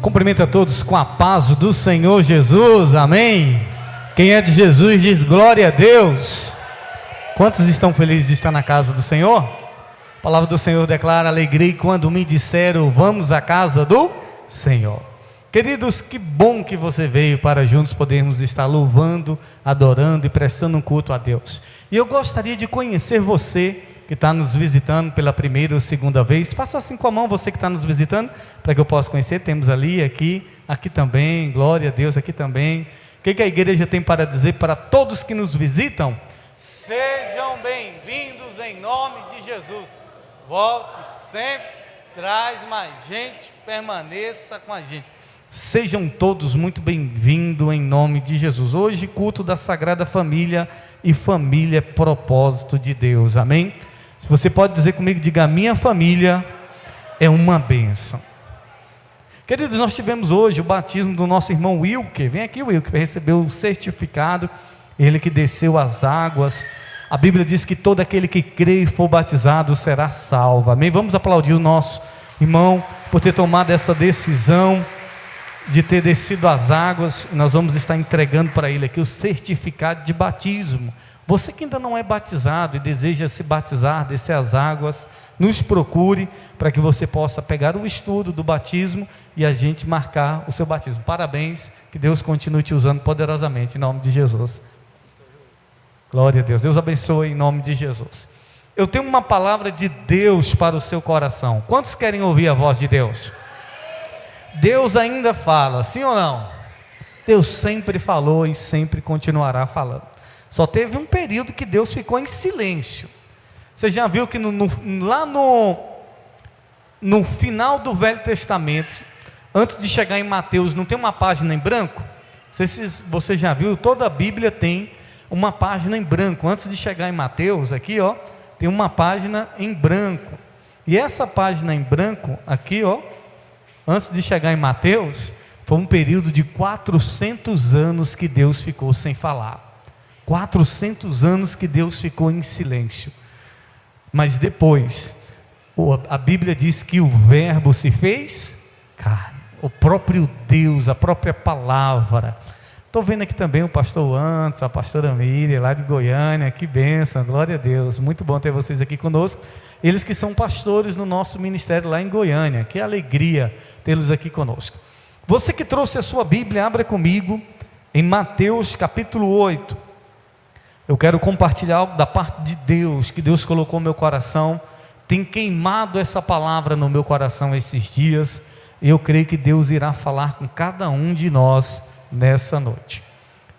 Cumprimento a todos com a paz do Senhor Jesus, amém? Quem é de Jesus diz glória a Deus. Quantos estão felizes de estar na casa do Senhor? A palavra do Senhor declara: alegria quando me disseram vamos à casa do Senhor. Queridos, que bom que você veio para juntos podermos estar louvando, adorando e prestando um culto a Deus. E eu gostaria de conhecer você que está nos visitando pela primeira ou segunda vez. Faça assim com a mão, você que está nos visitando, para que eu possa conhecer. Temos ali, aqui também, glória a Deus, aqui também. O que a igreja tem para dizer para todos que nos visitam? Sejam bem-vindos em nome de Jesus. Volte sempre, traz mais gente, permaneça com a gente. Sejam todos muito bem-vindos em nome de Jesus. Hoje, culto da Sagrada Família, e família é propósito de Deus, amém? Se você pode dizer comigo, diga: minha família é uma bênção. Queridos, nós tivemos hoje o batismo do nosso irmão Wilker. Vem aqui, Wilker, para receber o certificado. Ele que desceu as águas. A Bíblia diz que todo aquele que crê e for batizado será salvo, amém? Vamos aplaudir o nosso irmão por ter tomado essa decisão de ter descido as águas. Nós vamos estar entregando para ele aqui o certificado de batismo. Você que ainda não é batizado e deseja se batizar, descer as águas, nos procure para que você possa pegar o estudo do batismo e a gente marcar o seu batismo. Parabéns, que Deus continue te usando poderosamente, em nome de Jesus. Glória a Deus, Deus abençoe em nome de Jesus. Eu tenho uma palavra de Deus para o seu coração. Quantos querem ouvir a voz de Deus? Deus ainda fala, sim ou não? Deus sempre falou e sempre continuará falando. Só teve um período que Deus ficou em silêncio. Você já viu que lá no final do Velho Testamento, antes de chegar em Mateus, não tem uma página em branco? Não sei se você já viu, toda a Bíblia tem uma página em branco. Antes de chegar em Mateus, aqui tem uma página em branco. E essa página em branco, aqui antes de chegar em Mateus, foi um período de 400 anos que Deus ficou sem falar. 400 anos que Deus ficou em silêncio. Mas depois, a Bíblia diz que o verbo se fez carne. O próprio Deus, a própria palavra. Estou vendo aqui também o pastor Antes, a pastora Miriam, lá de Goiânia. Que bênção, glória a Deus. Muito bom ter vocês aqui conosco. Eles que são pastores no nosso ministério lá em Goiânia. Que alegria tê-los aqui conosco. Você que trouxe a sua Bíblia, abra comigo em Mateus capítulo 8. Eu quero compartilhar algo da parte de Deus, que Deus colocou no meu coração. Tem queimado essa palavra no meu coração esses dias. E eu creio que Deus irá falar com cada um de nós nessa noite.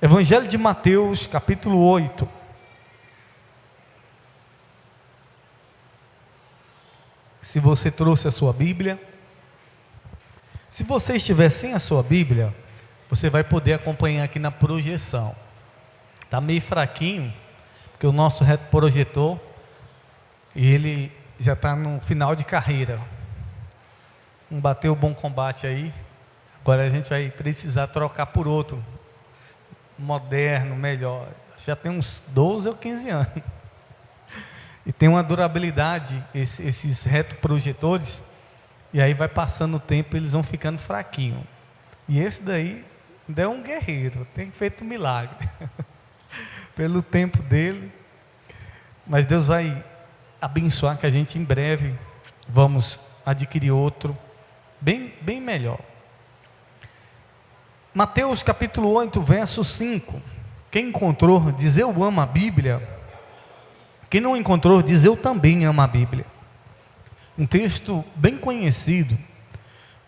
Evangelho de Mateus capítulo 8. Se você trouxe a sua Bíblia, se você estiver sem a sua Bíblia, você vai poder acompanhar aqui na projeção. Está meio fraquinho, porque o nosso retroprojetor, ele já está no final de carreira. Não bateu o bom combate aí. Agora a gente vai precisar trocar por outro, moderno, melhor. Já tem uns 12 ou 15 anos. E tem uma durabilidade, esses retroprojetores, e aí vai passando o tempo, eles vão ficando fraquinhos. E esse daí ainda é um guerreiro, tem feito um milagre. Pelo tempo dele. Mas Deus vai abençoar que a gente em breve vamos adquirir outro bem melhor. Mateus capítulo 8 verso 5. Quem encontrou diz eu amo a Bíblia. Quem não encontrou diz eu também amo a Bíblia. Um texto bem conhecido.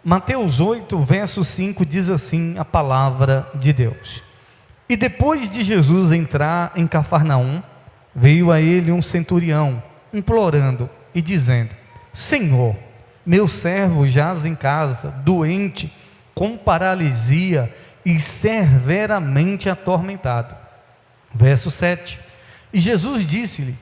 Mateus 8 verso 5 diz assim a palavra de Deus: e depois de Jesus entrar em Cafarnaum, veio a ele um centurião, implorando e dizendo: Senhor, meu servo jaz em casa, doente, com paralisia e severamente atormentado. Verso 7. E Jesus disse-lhe: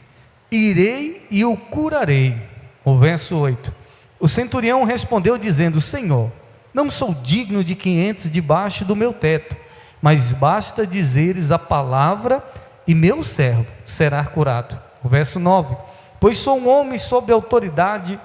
irei e o curarei. O verso 8. O centurião respondeu dizendo: Senhor, não sou digno de que entres debaixo do meu teto, mas basta dizeres a palavra e meu servo será curado. O verso 9. Pois sou um homem sob autoridade,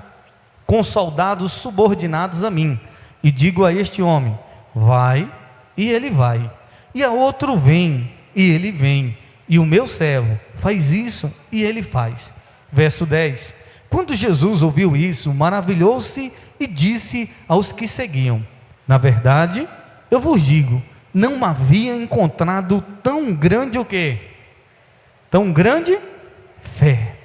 com soldados subordinados a mim, e digo a este homem: vai, e ele vai, e a outro: vem, e ele vem, e o meu servo faz isso, e ele faz. Verso 10: quando Jesus ouviu isso, maravilhou-se e disse aos que seguiam: na verdade, eu vos digo, não havia encontrado tão grande o quê? Tão grande fé,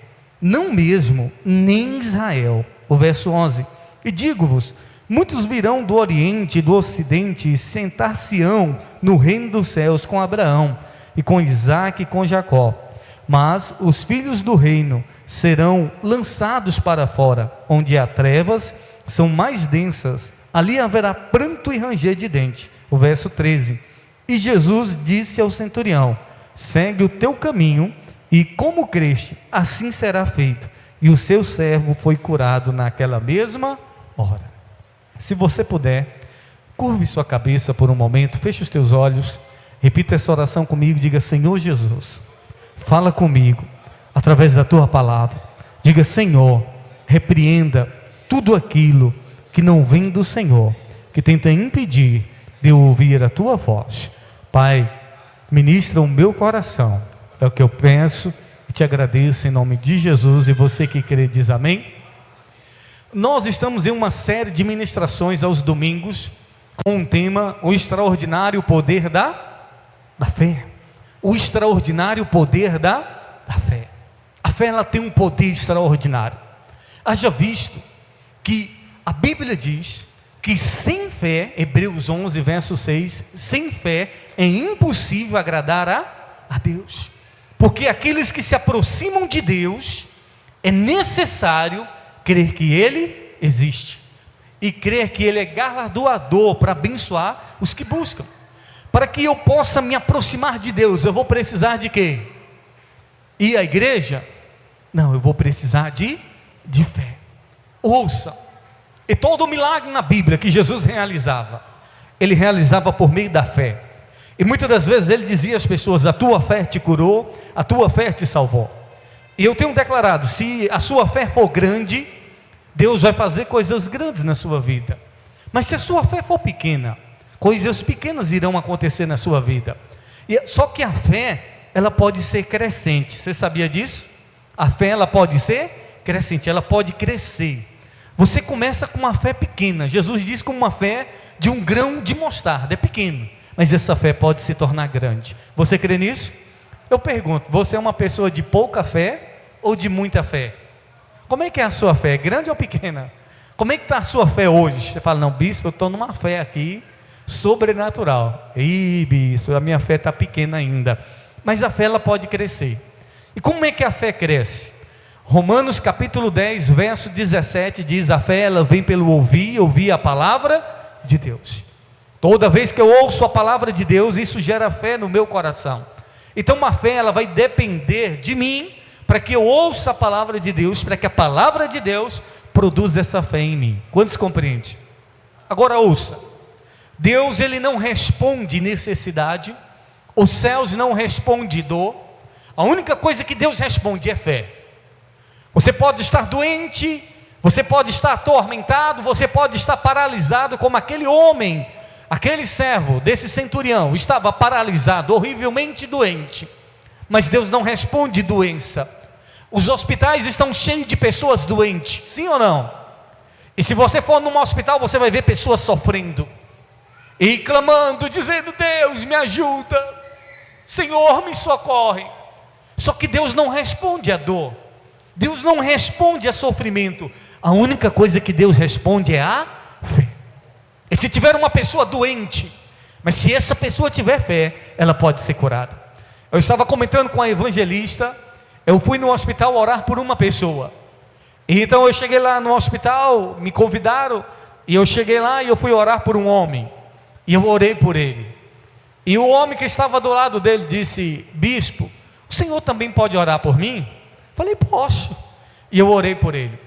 não mesmo, nem Israel. O verso 11: e digo-vos, muitos virão do Oriente e do Ocidente e sentar-se-ão no reino dos céus com Abraão, e com Isaque e com Jacó. Mas os filhos do reino serão lançados para fora, onde há trevas, são mais densas, ali haverá pranto e ranger de dente. O verso 13: e Jesus disse ao centurião: segue o teu caminho, e como creste, assim será feito. E o seu servo foi curado naquela mesma hora. Se você puder, curve sua cabeça por um momento, feche os teus olhos, repita essa oração comigo, diga: Senhor Jesus, fala comigo através da tua palavra. Diga: Senhor, repreenda tudo aquilo que não vem do Senhor, que tenta impedir de eu ouvir a tua voz. Pai, ministra o meu coração, é o que eu peço e te agradeço em nome de Jesus. E você que crê diz amém. Nós estamos em uma série de ministrações aos domingos com o tema: o extraordinário poder da fé. O extraordinário poder da fé. A fé, ela tem um poder extraordinário. Haja visto que a Bíblia diz que sem fé, Hebreus 11 verso 6, sem fé é impossível agradar a Deus, porque aqueles que se aproximam de Deus, é necessário crer que Ele existe, e crer que Ele é galardoador para abençoar os que buscam. Para que eu possa me aproximar de Deus, eu vou precisar de quê? Ir à igreja? Não, eu vou precisar de fé. Ouça, e todo o milagre na Bíblia que Jesus realizava, Ele realizava por meio da fé. E muitas das vezes Ele dizia às pessoas: a tua fé te curou, a tua fé te salvou. E eu tenho declarado, se a sua fé for grande, Deus vai fazer coisas grandes na sua vida. Mas se a sua fé for pequena, coisas pequenas irão acontecer na sua vida. Só que a fé, ela pode ser crescente. Você sabia disso? A fé, ela pode ser crescente, ela pode crescer. Você começa com uma fé pequena. Jesus diz com uma fé de um grão de mostarda, é pequeno, mas essa fé pode se tornar grande. Você crê nisso? Eu pergunto, você é uma pessoa de pouca fé ou de muita fé? Como é que é a sua fé? Grande ou pequena? Como é que está a sua fé hoje? Você fala: não, bispo, eu estou numa fé aqui sobrenatural. Ih, bispo, a minha fé está pequena ainda. Mas a fé, ela pode crescer. E como é que a fé cresce? Romanos capítulo 10 verso 17 diz: a fé, ela vem pelo ouvir a palavra de Deus. Toda vez que eu ouço a palavra de Deus, isso gera fé no meu coração. Então uma fé, ela vai depender de mim, para que eu ouça a palavra de Deus, para que a palavra de Deus produza essa fé em mim. Quantos compreendem? Agora ouça, Deus, Ele não responde necessidade, os céus não respondem dor. A única coisa que Deus responde é fé. Você pode estar doente, você pode estar atormentado, você pode estar paralisado, como aquele homem, aquele servo desse centurião, estava paralisado, horrivelmente doente. Mas Deus não responde doença. Os hospitais estão cheios de pessoas doentes, sim ou não? E se você for num hospital, você vai ver pessoas sofrendo e clamando, dizendo: Deus, me ajuda, Senhor, me socorre. Só que Deus não responde à dor, Deus não responde a sofrimento. A única coisa que Deus responde é a fé. E se tiver uma pessoa doente, mas se essa pessoa tiver fé, ela pode ser curada. Eu estava comentando com a evangelista, eu fui no hospital orar por uma pessoa, e então eu cheguei lá no hospital, me convidaram, e eu cheguei lá e eu fui orar por um homem, e eu orei por ele, e o homem que estava do lado dele disse: bispo, o senhor também pode orar por mim? Falei: posso. E eu orei por ele.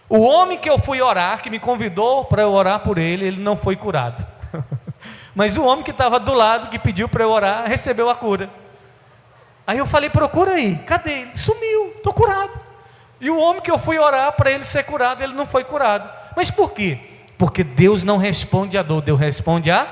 O homem que eu fui orar, que me convidou para eu orar por ele, ele não foi curado. Mas o homem que estava do lado, que pediu para eu orar, recebeu a cura. Aí eu falei: procura aí, cadê ele? Sumiu, estou curado. E o homem que eu fui orar para ele ser curado, ele não foi curado. Mas por quê? Porque Deus não responde à dor, Deus responde à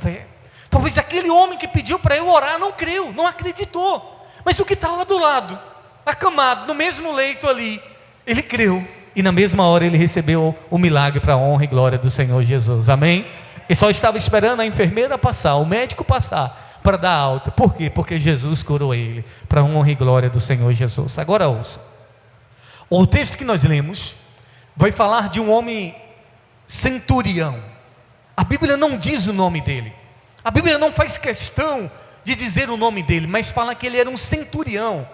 fé. Talvez aquele homem que pediu para eu orar não creu, não acreditou. Mas o que estava do lado, acamado, no mesmo leito ali, ele creu. E na mesma hora ele recebeu o milagre para a honra e glória do Senhor Jesus. Amém? Ele só estava esperando a enfermeira passar, o médico passar, para dar alta. Por quê? Porque Jesus curou ele, para a honra e glória do Senhor Jesus. Agora ouça. O texto que nós lemos vai falar de um homem centurião. A Bíblia não diz o nome dele. A Bíblia não faz questão de dizer o nome dele, mas fala que ele era um centurião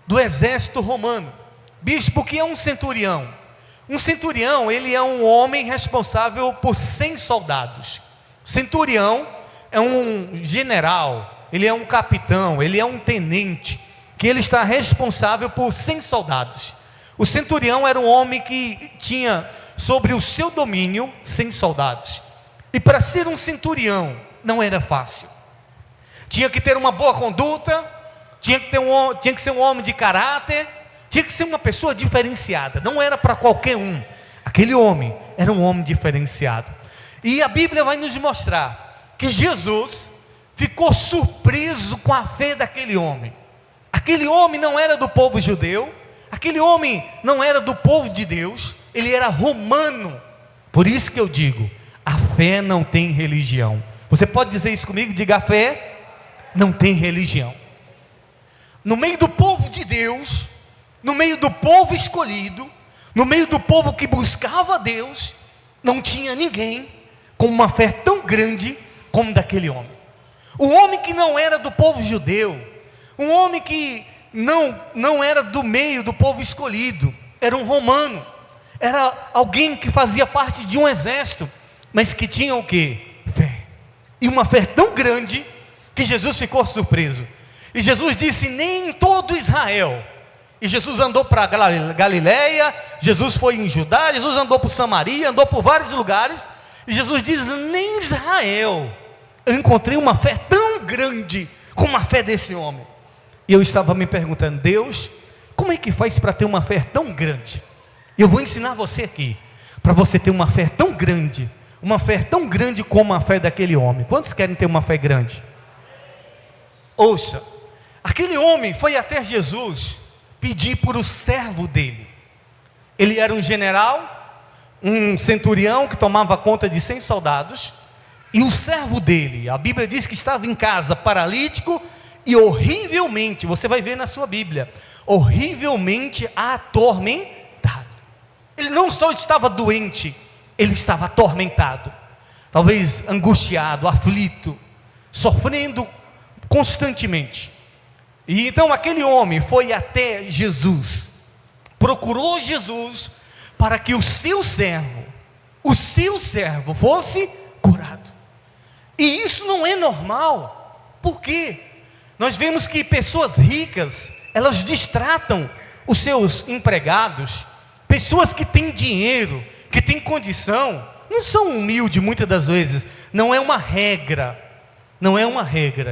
do exército romano. Bispo, o que é um centurião? Um centurião, ele é um homem responsável por 100 soldados. Centurião é um general, ele é um capitão, ele é um tenente, que ele está responsável por 100 soldados. O centurião era um homem que tinha sobre o seu domínio 100 soldados. E para ser um centurião não era fácil. Tinha que ter uma boa conduta, tinha que ser um homem de caráter, tinha que ser uma pessoa diferenciada. Não era para qualquer um. Aquele homem era um homem diferenciado. E a Bíblia vai nos mostrar que Jesus ficou surpreso com a fé daquele homem. Aquele homem não era do povo judeu, aquele homem não era do povo de Deus, ele era romano. Por isso que eu digo, a fé não tem religião. Você pode dizer isso comigo? Diga: a fé não tem religião. No meio do povo de Deus, no meio do povo escolhido, no meio do povo que buscava a Deus, não tinha ninguém com uma fé tão grande como daquele homem. Um homem que não era do povo judeu, um homem que não era do meio do povo escolhido, era um romano, era alguém que fazia parte de um exército, mas que tinha o quê? Fé. E uma fé tão grande que Jesus ficou surpreso. E Jesus disse: nem em todo Israel. E Jesus andou para Galileia, Jesus foi em Judá, Jesus andou por Samaria, andou por vários lugares. E Jesus diz: nem em Israel eu encontrei uma fé tão grande como a fé desse homem. E eu estava me perguntando: Deus, como é que faz para ter uma fé tão grande? E eu vou ensinar você aqui, para você ter uma fé tão grande como a fé daquele homem. Quantos querem ter uma fé grande? Ouça, aquele homem foi até Jesus pedir por o servo dele. Ele era um general, um centurião que tomava conta de 100 soldados, e o servo dele, a Bíblia diz que estava em casa paralítico e horrivelmente, você vai ver na sua Bíblia, horrivelmente atormentado. Ele não só estava doente, ele estava atormentado, talvez angustiado, aflito, sofrendo constantemente. E então aquele homem foi até Jesus, procurou Jesus para que o seu servo fosse curado. E isso não é normal. Por quê? Nós vemos que pessoas ricas, elas distratam os seus empregados. Pessoas que têm dinheiro, que têm condição, não são humildes muitas das vezes. Não é uma regra.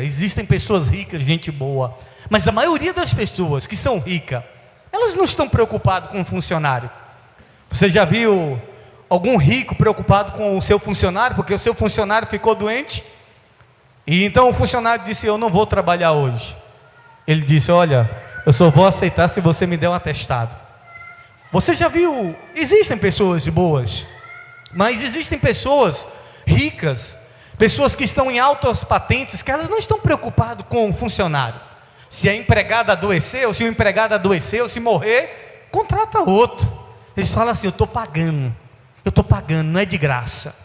Existem pessoas ricas, gente boa, mas a maioria das pessoas que são ricas, elas não estão preocupadas com o funcionário. Você já viu algum rico preocupado com o seu funcionário, porque o seu funcionário ficou doente? E então o funcionário disse: eu não vou trabalhar hoje. Ele disse: olha, eu só vou aceitar se você me der um atestado. Você já viu? Existem pessoas boas, mas existem pessoas ricas, pessoas que estão em altas patentes, que elas não estão preocupadas com o funcionário. Se a empregada adoeceu, se o empregado adoeceu, se morrer, contrata outro. Eles falam assim: eu estou pagando, não é de graça.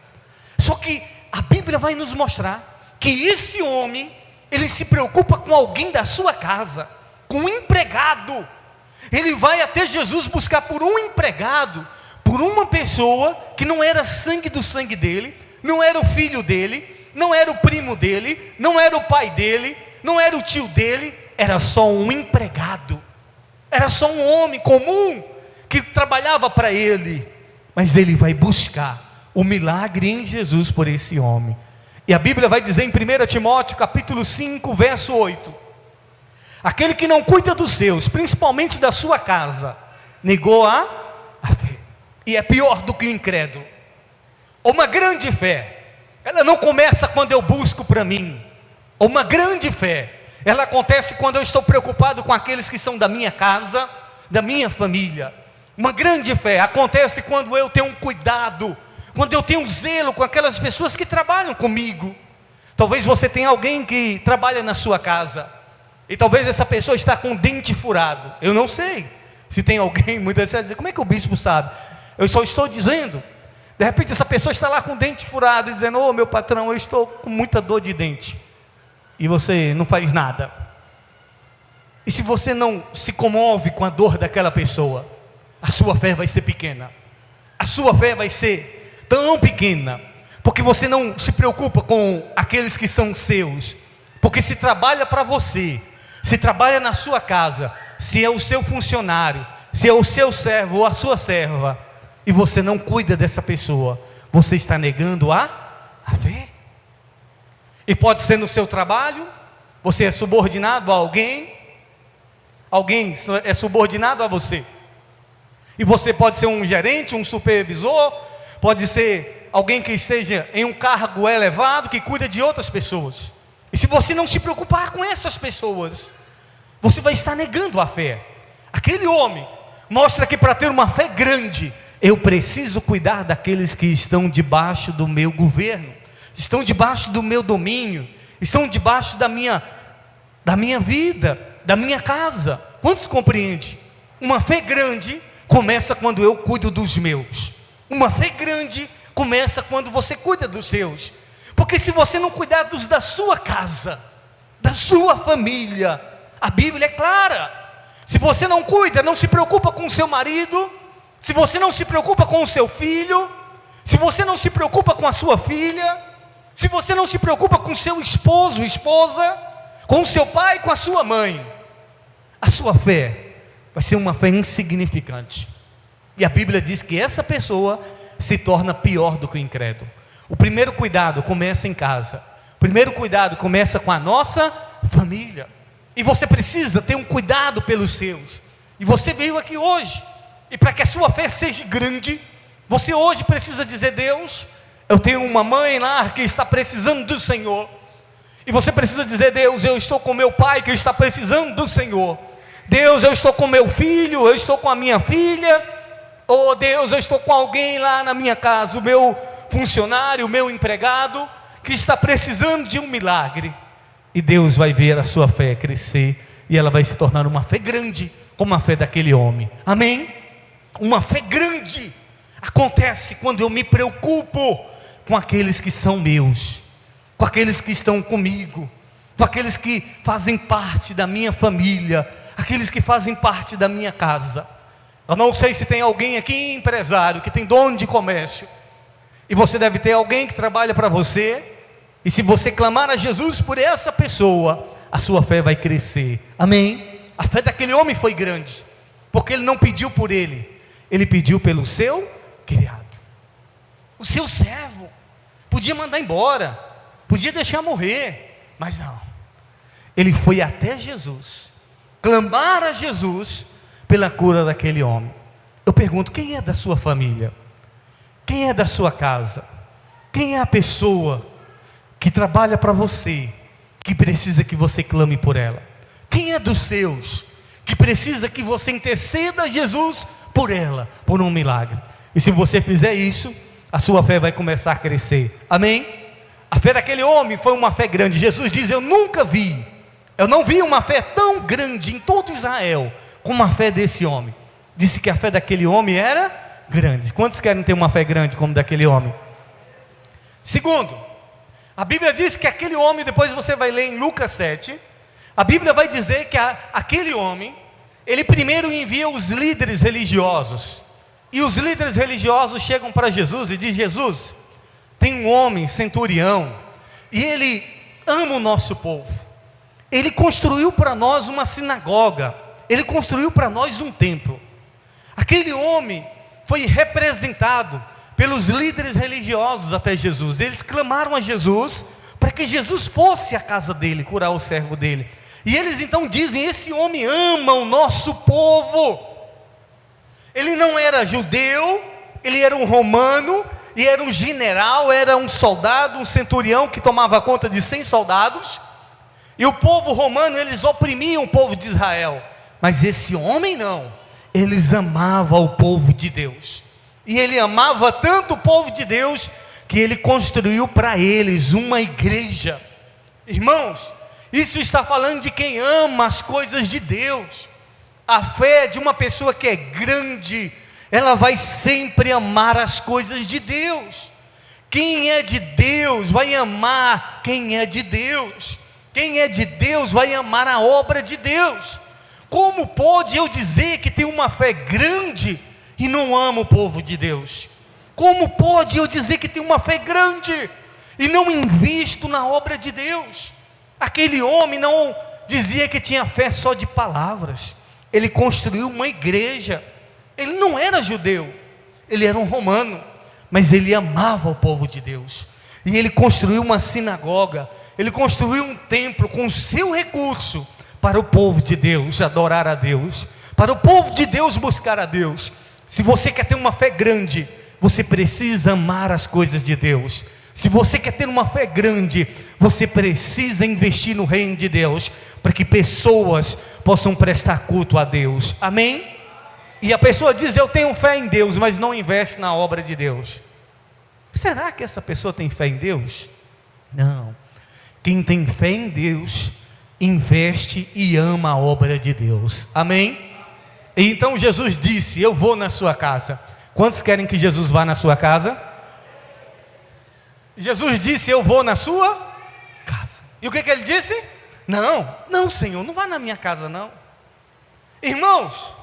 Só que a Bíblia vai nos mostrar que esse homem, ele se preocupa com alguém da sua casa, com um empregado. Ele vai até Jesus buscar por um empregado, por uma pessoa que não era sangue do sangue dele, não era o filho dele, não era o primo dele, não era o pai dele, não era o tio dele, era só um empregado, era só um homem comum que trabalhava para ele. Mas ele vai buscar o milagre em Jesus por esse homem. E a Bíblia vai dizer em 1 Timóteo capítulo 5, verso 8: aquele que não cuida dos seus, principalmente da sua casa, negou a fé, e é pior do que o incrédulo. Uma grande fé, ela não começa quando eu busco para mim. Uma grande fé, ela acontece quando eu estou preocupado com aqueles que são da minha casa, da minha família. Uma grande fé acontece quando eu tenho um cuidado, quando eu tenho um zelo com aquelas pessoas que trabalham comigo. Talvez você tenha alguém que trabalha na sua casa, e talvez essa pessoa está com o dente furado. Eu não sei se tem alguém, muitas vezes vai dizer, como é que o bispo sabe? Eu só estou dizendo. De repente essa pessoa está lá com o dente furado e dizendo, meu patrão, eu estou com muita dor de dente. E você não faz nada. E se você não se comove com a dor daquela pessoa, a sua fé vai ser pequena. A sua fé vai ser tão pequena, porque você não se preocupa com aqueles que são seus. Porque se trabalha para você, se trabalha na sua casa, se é o seu funcionário, se é o seu servo ou a sua serva, e você não cuida dessa pessoa, você está negando a fé. E pode ser no seu trabalho, você é subordinado a alguém é subordinado a você. E você pode ser um gerente, um supervisor, pode ser alguém que esteja em um cargo elevado, que cuida de outras pessoas. E se você não se preocupar com essas pessoas, você vai estar negando a fé. Aquele homem mostra que para ter uma fé grande, eu preciso cuidar daqueles que estão debaixo do meu governo, estão debaixo do meu domínio, estão debaixo da minha vida, da minha casa. Quantos compreendem? Uma fé grande começa quando eu cuido dos meus. Uma fé grande começa quando você cuida dos seus. Porque se você não cuidar da sua casa, da sua família, a Bíblia é clara. Se você não cuida, não se preocupa com o seu marido, se você não se preocupa com o seu filho, se você não se preocupa com a sua filha, se você não se preocupa com o seu esposo, esposa, com o seu pai, com a sua mãe, a sua fé vai ser uma fé insignificante. E a Bíblia diz que essa pessoa se torna pior do que o incrédulo. O primeiro cuidado começa em casa. O primeiro cuidado começa com a nossa família. E você precisa ter um cuidado pelos seus. E você veio aqui hoje. E para que a sua fé seja grande, você hoje precisa dizer, Deus, eu tenho uma mãe lá que está precisando do Senhor. E você precisa dizer, Deus, eu estou com meu pai que está precisando do Senhor. Deus, eu estou com meu filho, eu estou com a minha filha. Oh Deus, eu estou com alguém lá na minha casa, o meu funcionário, o meu empregado, que está precisando de um milagre. E Deus vai ver a sua fé crescer, e ela vai se tornar uma fé grande, como a fé daquele homem. Amém? Uma fé grande acontece quando eu me preocupo com aqueles que são meus, com aqueles que estão comigo, com aqueles que fazem parte da minha família, aqueles que fazem parte da minha casa. Eu não sei se tem alguém aqui, empresário, que tem dono de comércio, e você deve ter alguém que trabalha para você, e se você clamar a Jesus por essa pessoa, a sua fé vai crescer. Amém? A fé daquele homem foi grande, porque ele não pediu por ele, ele pediu pelo seu criado, o seu servo. Podia mandar embora, podia deixar morrer, mas não. Ele foi até Jesus, clamar a Jesus pela cura daquele homem. Eu pergunto, quem é da sua família? Quem é da sua casa? Quem é a pessoa que trabalha para você, que precisa que você clame por ela? Quem é dos seus, que precisa que você interceda a Jesus por ela, por um milagre? E se você fizer isso, a sua fé vai começar a crescer. Amém? A fé daquele homem foi uma fé grande. Jesus diz, eu não vi uma fé tão grande em todo Israel, como a fé desse homem. Disse que a fé daquele homem era grande. Quantos querem ter uma fé grande como daquele homem? Segundo, a Bíblia diz que aquele homem, depois você vai ler em Lucas 7, a Bíblia vai dizer que aquele homem, ele primeiro envia os líderes religiosos, e os líderes religiosos chegam para Jesus e dizem, Jesus, tem um homem centurião, e ele ama o nosso povo, ele construiu para nós uma sinagoga, ele construiu para nós um templo. Aquele homem foi representado pelos líderes religiosos até Jesus. Eles clamaram a Jesus para que Jesus fosse à casa dele, curar o servo dele. E eles então dizem, esse homem ama o nosso povo. Ele não era judeu, ele era um romano, e era um general, era um soldado, um centurião que tomava conta de 100 soldados, e o povo romano, eles oprimiam o povo de Israel, mas esse homem não, eles amavam o povo de Deus, e ele amava tanto o povo de Deus, que ele construiu para eles uma igreja. Irmãos, isso está falando de quem ama as coisas de Deus. A fé de uma pessoa que é grande, ela vai sempre amar as coisas de Deus. Quem é de Deus vai amar quem é de Deus. Quem é de Deus vai amar a obra de Deus. Como pode eu dizer que tenho uma fé grande e não amo o povo de Deus? Como pode eu dizer que tenho uma fé grande e não invisto na obra de Deus? Aquele homem não dizia que tinha fé só de palavras. Ele construiu uma igreja. Ele não era judeu, ele era um romano, mas ele amava o povo de Deus. E ele construiu uma sinagoga, ele construiu um templo com o seu recurso, para o povo de Deus adorar a Deus, para o povo de Deus buscar a Deus. Se você quer ter uma fé grande, você precisa amar as coisas de Deus. Se você quer ter uma fé grande, você precisa investir no reino de Deus, para que pessoas possam prestar culto a Deus. Amém? E a pessoa diz: eu tenho fé em Deus, mas não investe na obra de Deus. Será que essa pessoa tem fé em Deus? Não. Quem tem fé em Deus, investe e ama a obra de Deus. Amém? E então Jesus disse: eu vou na sua casa. Quantos querem que Jesus vá na sua casa? Jesus disse: eu vou na sua casa. E o que ele disse? Não, Senhor, não vá na minha casa não. Irmãos,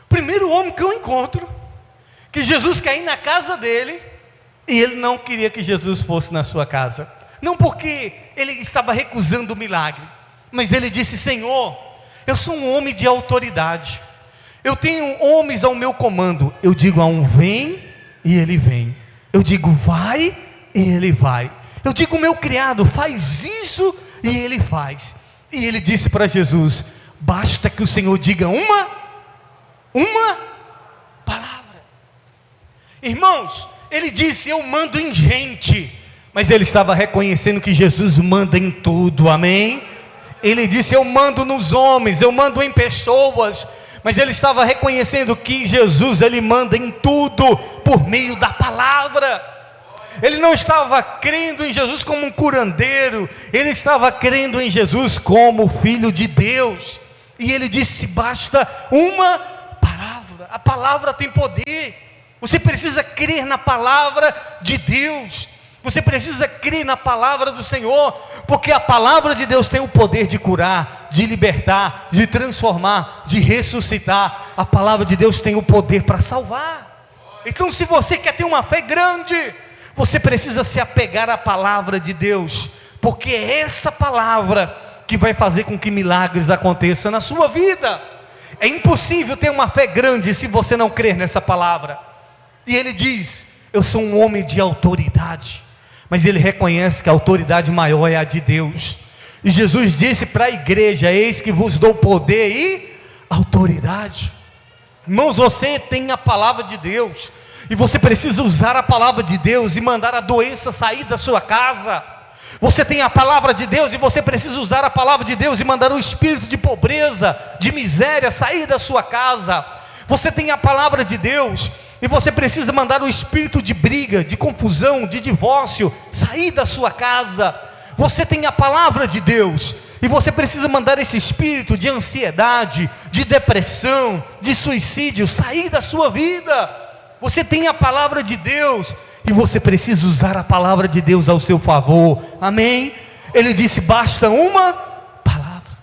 primeiro homem que eu encontro, que Jesus quer ir na casa dele, e ele não queria que Jesus fosse na sua casa. Não porque ele estava recusando o milagre, mas ele disse: Senhor, eu sou um homem de autoridade, eu tenho homens ao meu comando. Eu digo a um vem, e ele vem. Eu digo vai, e ele vai. Eu digo meu criado, faz isso, e ele faz. E ele disse para Jesus: basta que o Senhor diga uma palavra. Irmãos, ele disse: eu mando em gente, mas ele estava reconhecendo que Jesus manda em tudo. Amém? Ele disse: eu mando nos homens, eu mando em pessoas, mas ele estava reconhecendo que Jesus, ele manda em tudo, por meio da palavra. Ele não estava crendo em Jesus como um curandeiro, ele estava crendo em Jesus como Filho de Deus. E ele disse: basta uma palavra. A palavra tem poder. Você precisa crer na palavra de Deus, você precisa crer na palavra do Senhor, porque a palavra de Deus tem o poder de curar, de libertar, de transformar, de ressuscitar. A palavra de Deus tem o poder para salvar. Então, se você quer ter uma fé grande, você precisa se apegar à palavra de Deus, porque é essa palavra que vai fazer com que milagres aconteçam na sua vida. É impossível ter uma fé grande se você não crer nessa palavra. E ele diz: eu sou um homem de autoridade, mas ele reconhece que a autoridade maior é a de Deus. E Jesus disse para a igreja: eis que vos dou poder e autoridade. Irmãos, você tem a palavra de Deus, e você precisa usar a palavra de Deus e mandar a doença sair da sua casa. Você tem a palavra de Deus, e você precisa usar a palavra de Deus e mandar o espírito de pobreza, de miséria sair da sua casa. Você tem a palavra de Deus, e você precisa mandar o espírito de briga, de confusão, de divórcio sair da sua casa. Você tem a palavra de Deus, e você precisa mandar esse espírito de ansiedade, de depressão, de suicídio sair da sua vida. Você tem a palavra de Deus, e você precisa usar a palavra de Deus ao seu favor. Amém? Ele disse: basta uma palavra.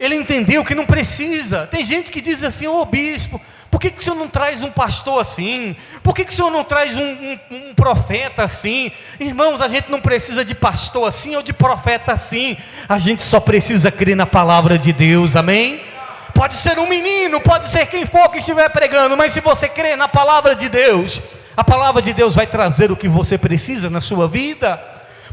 Ele entendeu que não precisa. Tem gente que diz assim: ô bispo, por que o senhor não traz um pastor assim? Por que o senhor não traz um profeta assim? Irmãos, a gente não precisa de pastor assim ou de profeta assim. A gente só precisa crer na palavra de Deus. Amém? Pode ser um menino, pode ser quem for que estiver pregando, mas se você crer na palavra de Deus, a palavra de Deus vai trazer o que você precisa na sua vida,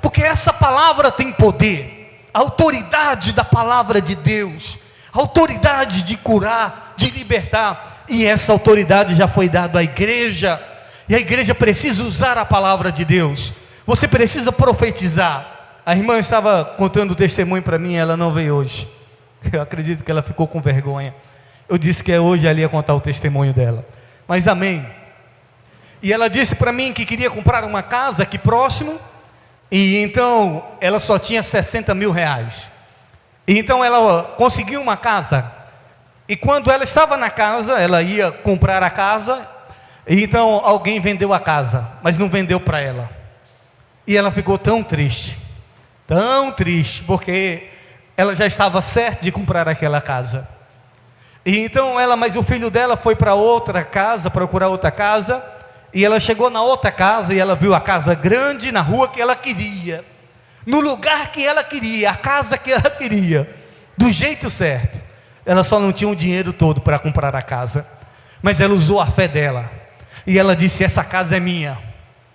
porque essa palavra tem poder. A autoridade da palavra de Deus, a autoridade de curar, de libertar, e essa autoridade já foi dada à igreja. E a igreja precisa usar a palavra de Deus. Você precisa profetizar. A irmã estava contando o testemunho para mim, ela não veio hoje. Eu acredito que ela ficou com vergonha. Eu disse que hoje ela ia contar o testemunho dela. Mas amém. E ela disse para mim que queria comprar uma casa aqui próximo. E então ela só tinha 60 mil reais. E então ela conseguiu uma casa. E quando ela estava na casa, ela ia comprar a casa. E então alguém vendeu a casa, mas não vendeu para ela. E ela ficou tão triste, porque ela já estava certa de comprar aquela casa. E então mas o filho dela foi para outra casa, procurar outra casa. E ela chegou na outra casa e ela viu a casa grande na rua que ela queria, no lugar que ela queria, a casa que ela queria, do jeito certo. Ela só não tinha o dinheiro todo para comprar a casa, mas ela usou a fé dela. E ela disse: essa casa é minha.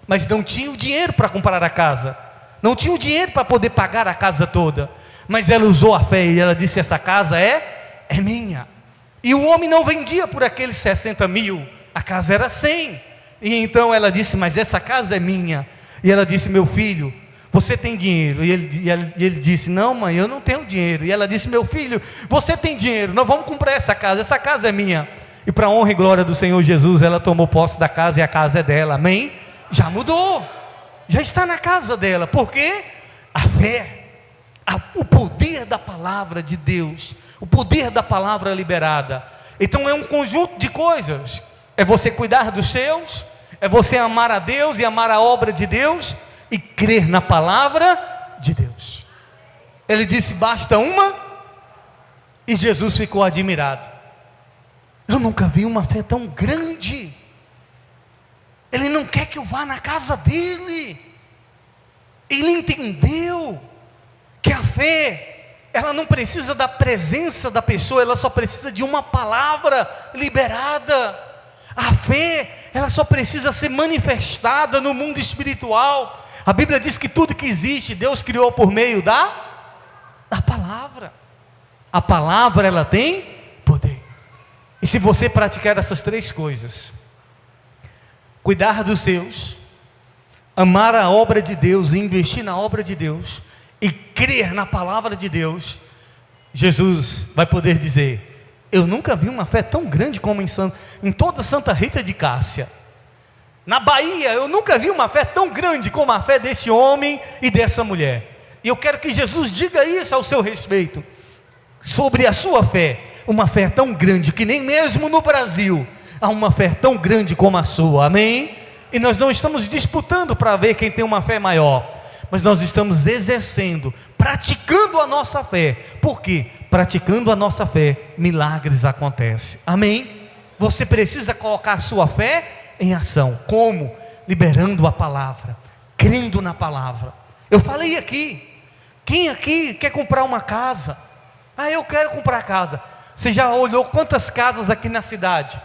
Mas não tinha o dinheiro para comprar a casa, não tinha o dinheiro para poder pagar a casa toda. Mas ela usou a fé e ela disse: essa casa é minha. E o homem não vendia por aqueles 60 mil, a casa era 100. E então ela disse: mas essa casa é minha. E ela disse: meu filho, você tem dinheiro? E ele disse: não, mãe, eu não tenho dinheiro. E ela disse: meu filho, você tem dinheiro, nós vamos comprar essa casa é minha. E para a honra e glória do Senhor Jesus, ela tomou posse da casa e a casa é dela, amém? Já mudou, já está na casa dela, porque a fé, o poder da palavra de Deus, o poder da palavra liberada. Então é um conjunto de coisas, é você cuidar dos seus, é você amar a Deus e amar a obra de Deus, e crer na palavra de Deus. Ele disse: basta uma, e Jesus ficou admirado. Eu nunca vi uma fé tão grande. Ele não quer que eu vá na casa dele. Ele entendeu que a fé, ela não precisa da presença da pessoa, ela só precisa de uma palavra liberada. A fé, ela só precisa ser manifestada no mundo espiritual. A Bíblia diz que tudo que existe, Deus criou por meio da palavra. A palavra, ela tem poder. E se você praticar essas três coisas, cuidar dos seus, amar a obra de Deus, investir na obra de Deus, e crer na palavra de Deus, Jesus vai poder dizer: eu nunca vi uma fé tão grande como em toda Santa Rita de Cássia. Na Bahia, eu nunca vi uma fé tão grande como a fé desse homem e dessa mulher. E eu quero que Jesus diga isso ao seu respeito, sobre a sua fé. Uma fé tão grande que nem mesmo no Brasil há uma fé tão grande como a sua, amém? E nós não estamos disputando para ver quem tem uma fé maior, mas nós estamos exercendo, praticando a nossa fé. Por quê? Praticando a nossa fé, milagres acontecem, amém? Você precisa colocar a sua fé em ação. Como? Liberando a palavra, crendo na palavra. Eu falei aqui, quem aqui quer comprar uma casa? Eu quero comprar casa. Você já olhou quantas casas aqui na cidade?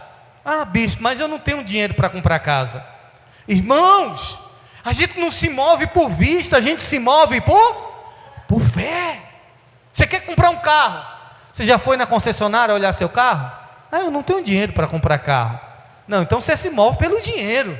Bispo, mas eu não tenho dinheiro para comprar casa. Irmãos, a gente não se move por vista, a gente se move por fé. Você quer comprar um carro? Você já foi na concessionária olhar seu carro? Eu não tenho dinheiro para comprar carro. Não, então você se move pelo dinheiro.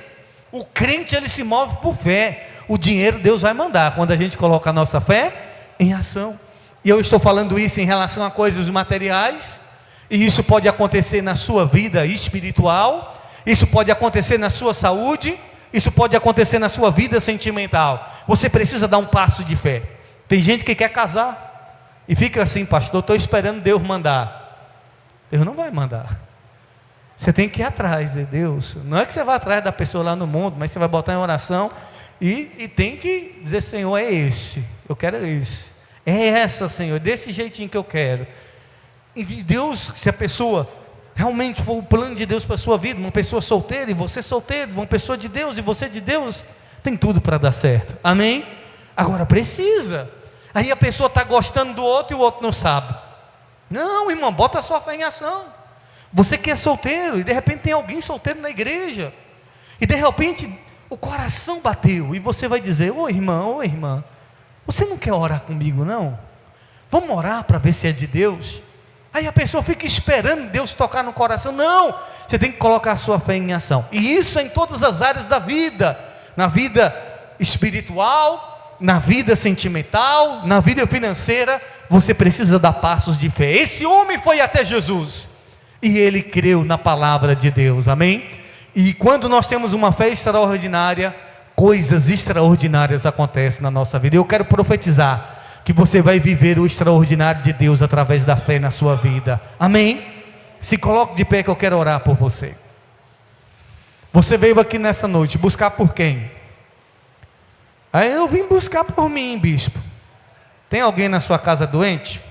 O crente, ele se move por fé. O dinheiro Deus vai mandar quando a gente coloca a nossa fé em ação. E eu estou falando isso em relação a coisas materiais, e isso pode acontecer na sua vida espiritual, isso pode acontecer na sua saúde, isso pode acontecer na sua vida sentimental. Você precisa dar um passo de fé. Tem gente que quer casar e fica assim: pastor, estou esperando Deus mandar. Deus não vai mandar. Você tem que ir atrás de Deus. Não é que você vai atrás da pessoa lá no mundo, mas você vai botar em oração e tem que dizer: Senhor, é esse, eu quero esse. É essa, Senhor, desse jeitinho que eu quero. E Deus, se a pessoa realmente for o plano de Deus para a sua vida, uma pessoa solteira e você solteiro, uma pessoa de Deus e você de Deus, tem tudo para dar certo, amém? Agora precisa. Aí a pessoa está gostando do outro e o outro não sabe. Não, irmão, bota a sua fé em ação. Você que é solteiro e de repente tem alguém solteiro na igreja, e de repente o coração bateu, e você vai dizer: ô irmão, ô irmã, você não quer orar comigo não? Vamos orar para ver se é de Deus? Aí a pessoa fica esperando Deus tocar no coração. Não, você tem que colocar a sua fé em ação. E isso é em todas as áreas da vida. Na vida espiritual, na vida sentimental, na vida financeira. Você precisa dar passos de fé. Esse homem foi até Jesus e ele creu na palavra de Deus, amém? E quando nós temos uma fé extraordinária, coisas extraordinárias acontecem na nossa vida. Eu quero profetizar que você vai viver o extraordinário de Deus através da fé na sua vida, amém? Se coloque de pé que eu quero orar por você. Você veio aqui nessa noite buscar por quem? Aí eu vim buscar por mim, bispo. Tem alguém na sua casa doente?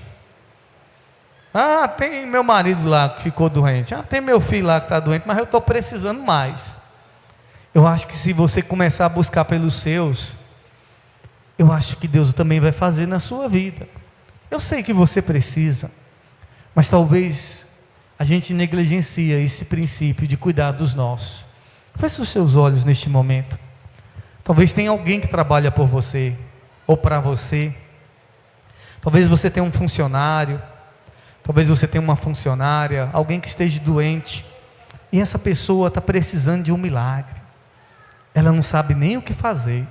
Ah, tem meu marido lá que ficou doente. Ah, tem meu filho lá que está doente, mas eu estou precisando mais. Eu acho que se você começar a buscar pelos seus, eu acho que Deus também vai fazer na sua vida. Eu sei que você precisa, mas talvez a gente negligencia esse princípio de cuidar dos nossos. Feche os seus olhos neste momento. Talvez tenha alguém que trabalha por você, ou para você. Talvez você tenha um funcionário, talvez você tenha uma funcionária, alguém que esteja doente, e essa pessoa está precisando de um milagre, ela não sabe nem o que fazer,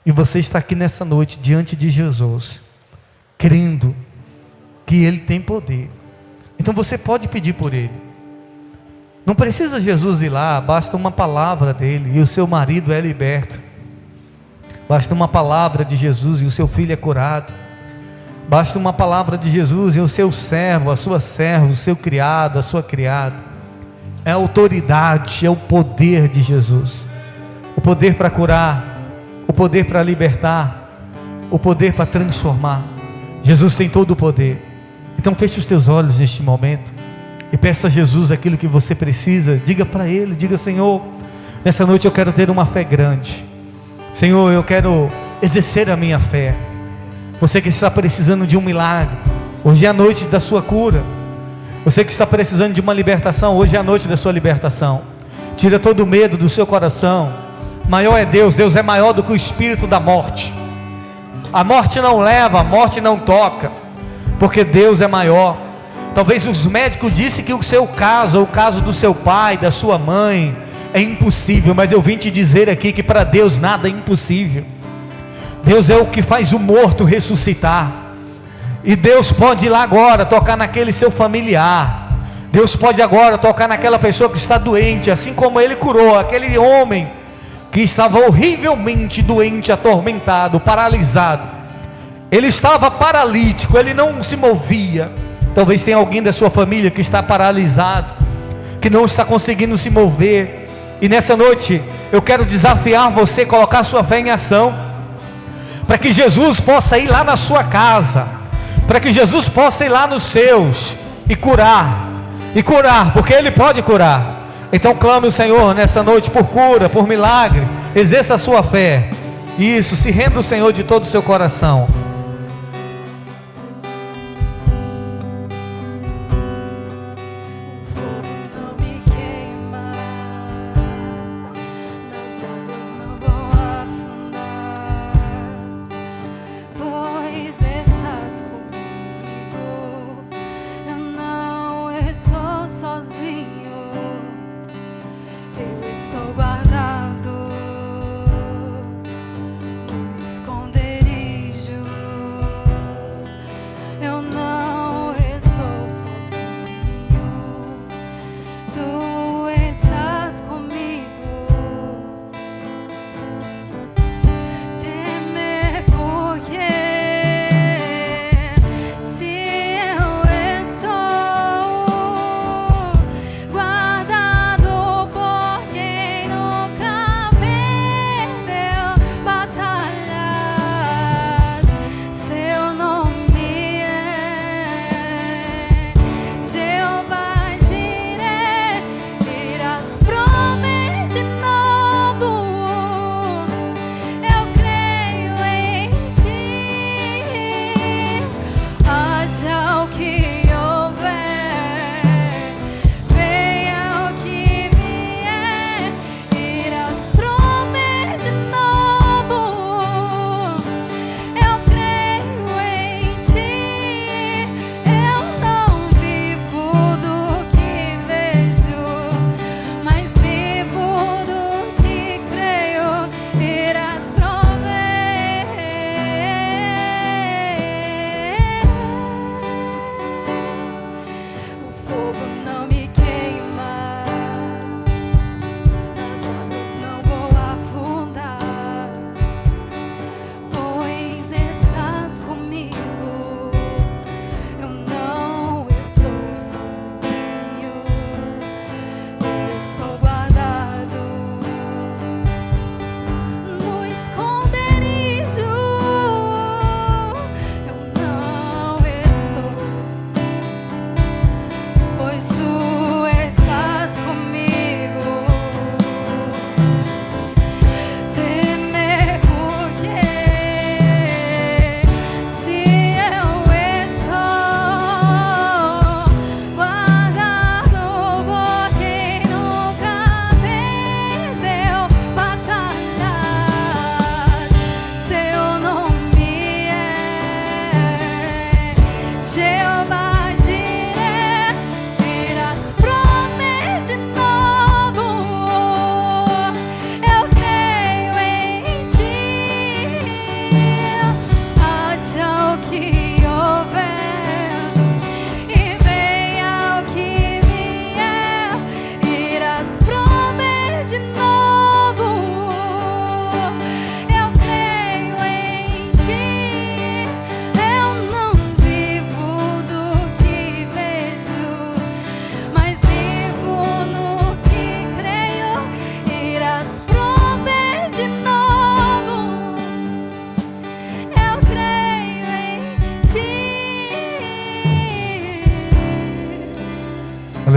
e você está aqui nessa noite, diante de Jesus, crendo que Ele tem poder, então você pode pedir por Ele, não precisa Jesus ir lá, basta uma palavra dEle, e o seu marido é liberto, basta uma palavra de Jesus, e o seu filho é curado, basta uma palavra de Jesus e o seu servo, a sua serva, o seu criado, a sua criada. É a autoridade, é o poder de Jesus. O poder para curar, o poder para libertar, o poder para transformar. Jesus tem todo o poder. Então feche os teus olhos neste momento e peça a Jesus aquilo que você precisa. Diga para Ele, diga: Senhor, nessa noite eu quero ter uma fé grande. Senhor, eu quero exercer a minha fé. Você que está precisando de um milagre, hoje é a noite da sua cura. Você que está precisando de uma libertação, hoje é a noite da sua libertação. Tira todo o medo do seu coração. Maior é Deus, Deus é maior do que o espírito da morte. A morte não leva, a morte não toca, porque Deus é maior. Talvez os médicos dissem que o seu caso, ou o caso do seu pai, da sua mãe, é impossível, mas eu vim te dizer aqui que para Deus nada é impossível. Deus é o que faz o morto ressuscitar, e Deus pode ir lá agora tocar naquele seu familiar. Deus pode agora tocar naquela pessoa que está doente, assim como Ele curou aquele homem que estava horrivelmente doente, atormentado, paralisado. Ele estava paralítico, ele não se movia. Talvez tenha alguém da sua família que está paralisado, que não está conseguindo se mover, e nessa noite eu quero desafiar você a colocar sua fé em ação, para que Jesus possa ir lá na sua casa, para que Jesus possa ir lá nos seus e curar, porque Ele pode curar. Então clame o Senhor nessa noite por cura, por milagre. Exerça a sua fé. Isso, se renda ao Senhor de todo o seu coração. Estou guardado no esconderijo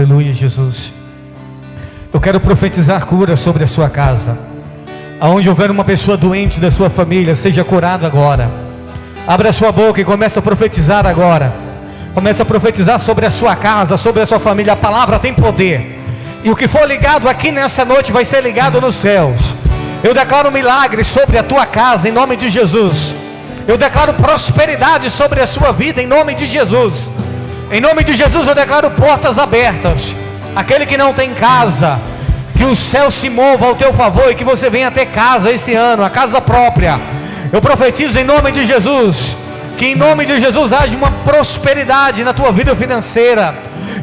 Aleluia, Jesus. Eu quero profetizar cura sobre a sua casa. Aonde houver uma pessoa doente da sua família, seja curado agora. Abra a sua boca e comece a profetizar agora. Comece a profetizar sobre a sua casa, sobre a sua família. A palavra tem poder. E o que for ligado aqui nessa noite vai ser ligado nos céus. Eu declaro milagre sobre a tua casa em nome de Jesus. Eu declaro prosperidade sobre a sua vida em nome de Jesus. Em nome de Jesus eu declaro portas abertas. Aquele que não tem casa, que o céu se mova ao teu favor e que você venha ter casa esse ano, a casa própria. Eu profetizo em nome de Jesus, que em nome de Jesus haja uma prosperidade na tua vida financeira.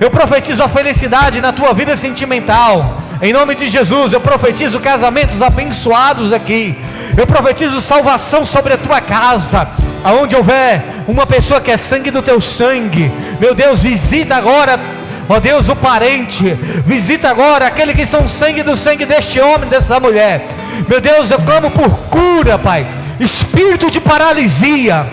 Eu profetizo a felicidade na tua vida sentimental. Em nome de Jesus, eu profetizo casamentos abençoados aqui. Eu profetizo salvação sobre a tua casa. Aonde houver uma pessoa que é sangue do teu sangue, meu Deus, visita agora, ó Deus, o parente. Visita agora aquele que são sangue do sangue deste homem, dessa mulher. Meu Deus, eu clamo por cura, Pai. Espírito de paralisia,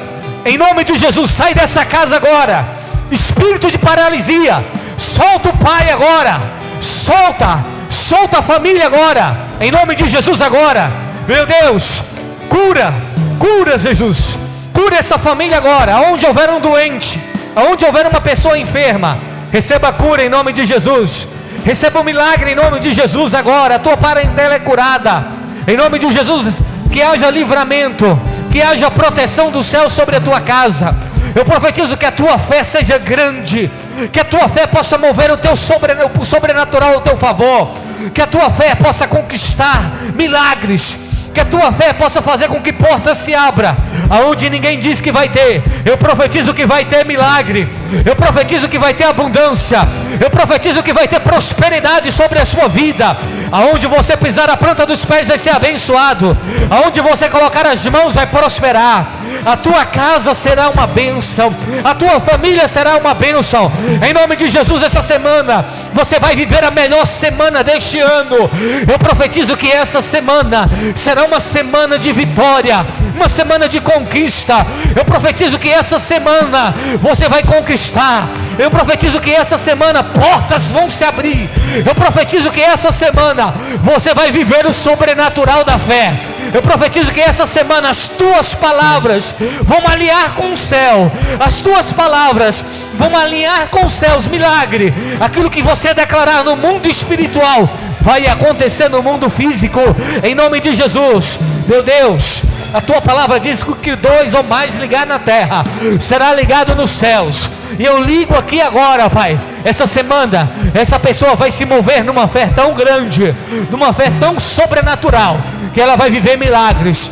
em nome de Jesus, sai dessa casa agora. Espírito de paralisia, solta o pai agora. Solta a família agora, em nome de Jesus agora. Meu Deus, cura Jesus. Cura essa família agora. Aonde houver um doente, aonde houver uma pessoa enferma, receba a cura em nome de Jesus. Receba um milagre em nome de Jesus agora. A tua parentela é curada em nome de Jesus. Que haja livramento, que haja proteção do céu sobre a tua casa. Eu profetizo que a tua fé seja grande, que a tua fé possa mover o sobrenatural ao teu favor, que a tua fé possa conquistar milagres, que a tua fé possa fazer com que portas se abra aonde ninguém diz que vai ter. Eu profetizo que vai ter milagre. Eu profetizo que vai ter abundância. Eu profetizo que vai ter prosperidade sobre a sua vida. Aonde você pisar a planta dos pés vai ser abençoado. Aonde você colocar as mãos vai prosperar. A tua casa será uma bênção. A tua família será uma bênção. Em nome de Jesus, essa semana você vai viver a melhor semana deste ano. Eu profetizo que essa semana será uma semana de vitória, uma semana de conquista. Eu profetizo que essa semana você vai conquistar. Eu profetizo que essa semana portas vão se abrir. Eu profetizo que essa semana você vai viver o sobrenatural da fé. Eu profetizo que essa semana as tuas palavras vão alinhar com o céu. As tuas palavras vão alinhar com os céus. Milagre, aquilo que você declarar no mundo espiritual vai acontecer no mundo físico, em nome de Jesus. Meu Deus, a tua palavra diz que o que dois ou mais ligar na terra será ligado nos céus. E eu ligo aqui agora, Pai. Essa semana, essa pessoa vai se mover numa fé tão grande, numa fé tão sobrenatural, que ela vai viver milagres.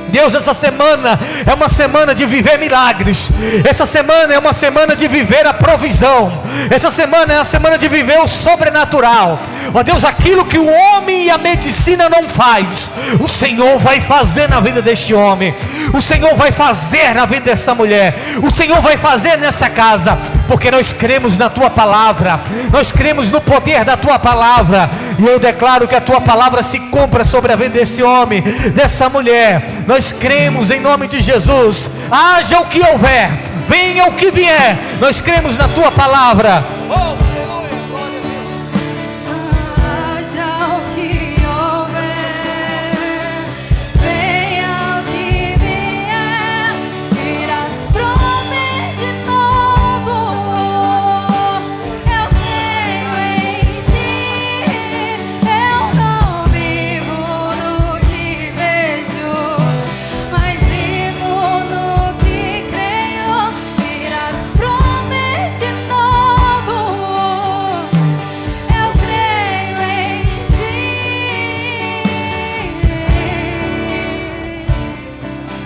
Deus, essa semana é uma semana de viver milagres. Essa semana é uma semana de viver a provisão. Essa semana é a semana de viver o sobrenatural. Ó Deus, aquilo que o homem e a medicina não faz, o Senhor vai fazer na vida deste homem. O Senhor vai fazer na vida dessa mulher. O Senhor vai fazer nessa casa, porque nós cremos na tua palavra. Nós cremos no poder da tua palavra. E eu declaro que a tua palavra se cumpra sobre a vida desse homem, dessa mulher. Nós cremos em nome de Jesus. Haja o que houver, venha o que vier, nós cremos na tua palavra.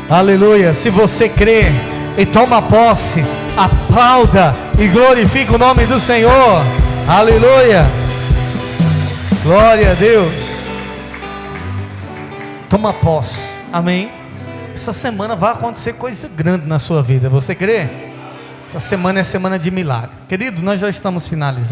Aleluia. Se você crê e toma posse, aplauda e glorifica o nome do Senhor. Aleluia. Glória a Deus. Toma posse. Amém. Essa semana vai acontecer coisa grande na sua vida. Você crê? Essa semana é semana de milagre. Querido, nós já estamos finalizando.